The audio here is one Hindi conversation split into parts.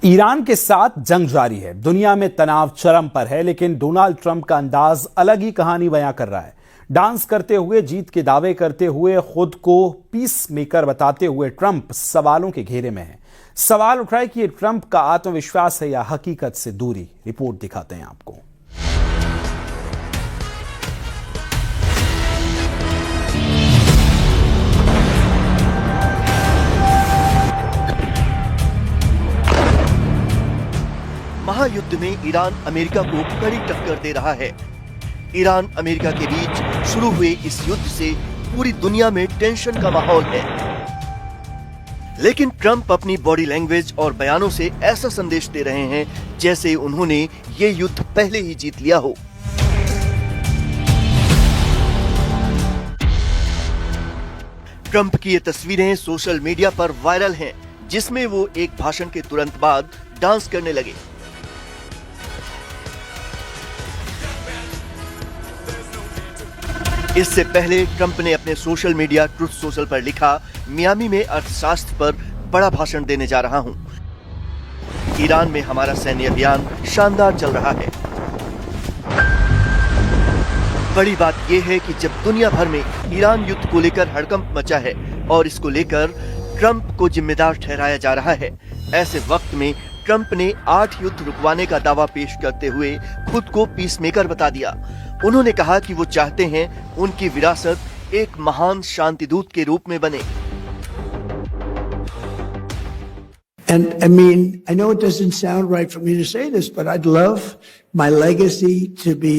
ईरान के साथ जंग जारी है। दुनिया में तनाव चरम पर है, लेकिन डोनाल्ड ट्रंप का अंदाज अलग ही कहानी बयां कर रहा है। डांस करते हुए, जीत के दावे करते हुए, खुद को पीस मेकर बताते हुए ट्रंप सवालों के घेरे में है। सवाल उठ रहा है कि ये ट्रंप का आत्मविश्वास है या हकीकत से दूरी। रिपोर्ट दिखाते हैं आपको। महायुद्ध में ईरान अमेरिका को कड़ी टक्कर दे रहा है। ईरान अमेरिका के बीच शुरू हुए इस युद्ध से पूरी दुनिया में टेंशन का माहौल है। लेकिन ट्रंप अपनी बॉडी लैंग्वेज और बयानों से ऐसा संदेश दे रहे हैं जैसे उन्होंने ये युद्ध पहले ही जीत लिया हो। ट्रंप की ये तस्वीरें सोशल मीडिया पर वायरल हैं, जिसमें वो एक भाषण के तुरंत बाद डांस करने लगे। इससे पहले ट्रंप ने अपने सोशल मीडिया ट्रुथ सोशल पर लिखा, मियामी में अर्थशास्त्र पर बड़ा भाषण देने जा रहा हूं। ईरान में हमारा सैन्य अभियान शानदार चल रहा है। बड़ी बात यह है कि जब दुनिया भर में ईरान युद्ध को लेकर हड़कंप मचा है और इसको लेकर ट्रंप को जिम्मेदार ठहराया जा रहा है, ऐसे वक्त में ट्रंप ने 8 युद्ध रुकवाने का दावा पेश करते हुए खुद को पीसमेकर बता दिया। उन्होंने कहा कि वो चाहते हैं उनकी विरासत एक महान शांतिदूत के रूप में बने। And I mean, I know it doesn't sound right for me to say this, but I'd love my legacy to be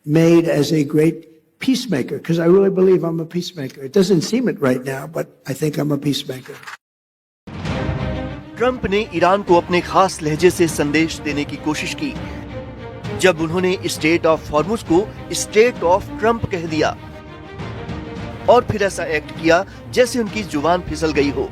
made as a great peacemaker, because I really believe I'm a peacemaker. It doesn't seem it right now, but I think I'm a peacemaker. Trump ने ईरान को अपने खास लहजे से संदेश देने की कोशिश की जब उन्होंने स्टेट ऑफ हॉर्मुज को स्टेट ऑफ ट्रंप कह दिया और फिर ऐसा एक्ट किया जैसे उनकी जुबान फिसल गई हो।